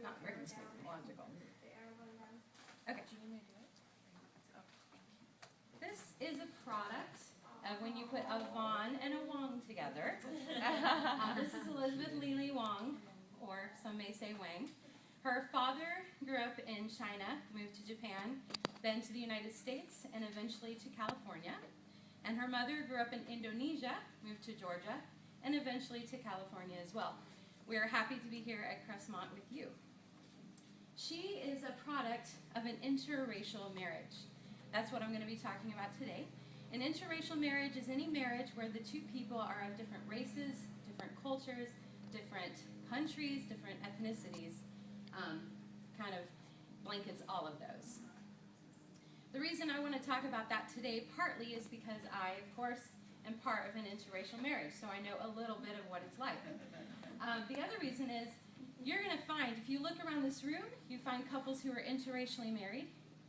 not very technological. Okay. This is a product of when you put a Vaughn and a Wong together. This is Elizabeth Lily Wong, or some may say Wang. Her father grew up in China, moved to Japan, then to the United States, and eventually to California. And her mother grew up in Indonesia, moved to Georgia, and eventually to California as well. We are happy to be here at Crestmont with you. She is a product of an interracial marriage. That's what I'm going to be talking about today. An interracial marriage is any marriage where the two people are of different races, different cultures, different countries, different ethnicities, kind of blankets all of those. The reason I want to talk about that today partly is because I, of course, am part of an interracial marriage, so I know a little bit of what it's like. The other reason is you're going to find, if you look around this room, you find couples who are interracially married.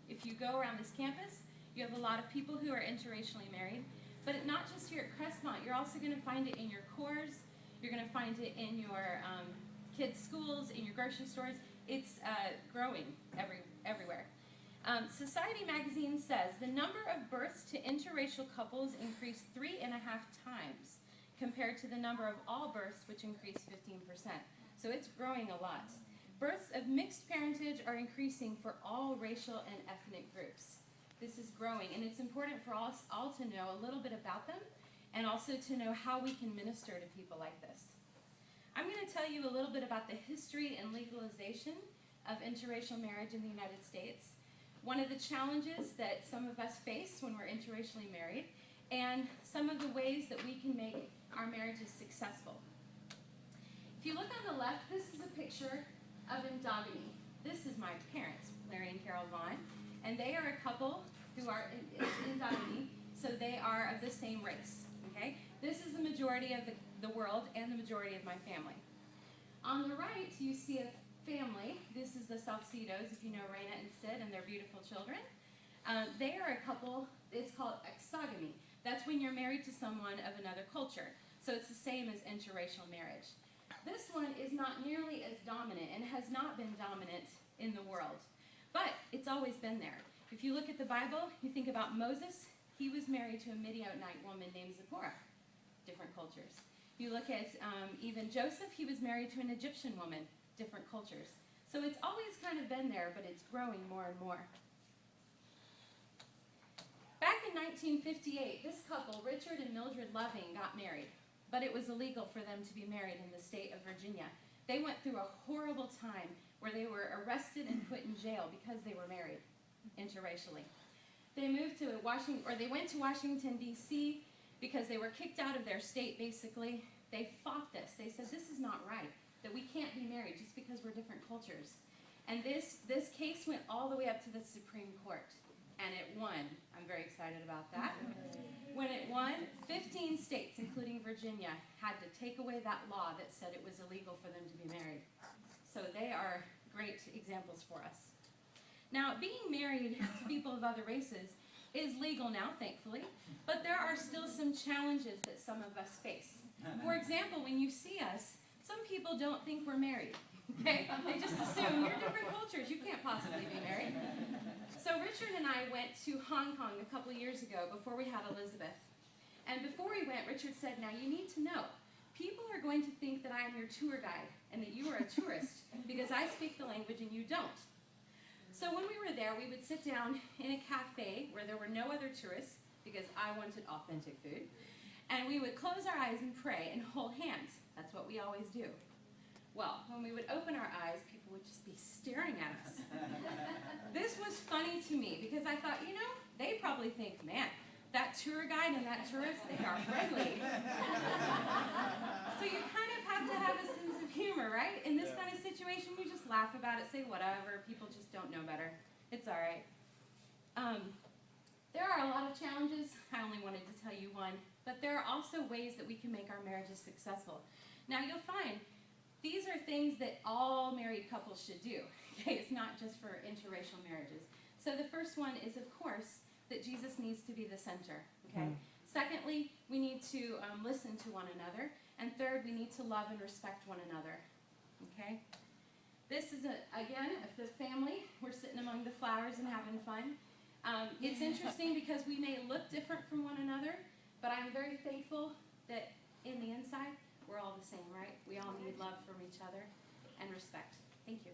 If you go around this campus, you have a lot of people who are interracially married. But not just here at Crestmont, you're also going to find it in your cores. You're going to find it in your kids' schools, in your grocery stores. It's growing everywhere. Society magazine says the number of births to interracial couples increased 3.5 times compared to the number of all births, which increased 15%. So it's growing a lot. Births of mixed parentage are increasing for all racial and ethnic groups. This is growing, and it's important for us all to know a little bit about them and also to know how we can minister to people like this. I'm going to tell you a little bit about the history and legalization of interracial marriage in the United States, one of the challenges that some of us face when we're interracially married, and some of the ways that we can make our marriages successful. If you look on the left, this is a picture of endogamy. This is my parents, Larry and Carol Vaughn, and they are a couple who are in endogamy, so they are of the same race. Okay? This is the majority of the world and the majority of my family. On the right, you see a family. This is the Salcidos, if you know Raina and Sid and their beautiful children. They are a couple, it's called exogamy. That's when you're married to someone of another culture. So it's the same as interracial marriage. This one is not nearly as dominant and has not been dominant in the world. But it's always been there. If you look at the Bible, you think about Moses, he was married to a Midianite woman named Zipporah. Different cultures. You look at even Joseph, he was married to an Egyptian woman. Different cultures. So it's always kind of been there, but it's growing more and more. Back in 1958, this couple, Richard and Mildred Loving, got married, but it was illegal for them to be married in the state of Virginia. They went through a horrible time where they were arrested and put in jail because they were married interracially. They moved to they went to Washington, D.C. because they were kicked out of their state, basically. They fought this. They said, this is not right, that we can't be married just because we're different cultures. And this case went all the way up to the Supreme Court, and it won. I'm very excited about that. When it won, 15 states, including Virginia, had to take away that law that said it was illegal for them to be married. So they are great examples for us. Now, being married to people of other races is legal now, thankfully, but there are still some challenges that some of us face. For example, when you see us, some people don't think we're married, okay? They just assume you're different cultures. You can't possibly be married. So Richard and I went to Hong Kong a couple years ago before we had Elizabeth. And before we went, Richard said, now you need to know, people are going to think that I am your tour guide and that you are a tourist because I speak the language and you don't. So when we were there, we would sit down in a cafe where there were no other tourists because I wanted authentic food. And we would close our eyes and pray and hold hands. That's what we always do. Well, when we would open our eyes, people would just be staring at us. This was funny to me because I thought, they probably think, man, that tour guide and that tourist, they are friendly. So you kind of have to have a sense of humor, right? In this kind of situation, you just laugh about it, say whatever. People just don't know better. It's all right. There are a lot of challenges. I only wanted to tell you one. But there are also ways that we can make our marriages successful. Now, you'll find these are things that all married couples should do. Okay? It's not just for interracial marriages. So the first one is, of course, that Jesus needs to be the center. Okay? Secondly, we need to listen to one another. And third, we need to love and respect one another. Okay? This is, again, the family. We're sitting among the flowers and having fun. It's interesting because we may look different from one another, but I'm very thankful that in the inside, we're all the same, right? We all need love from each other and respect. Thank you.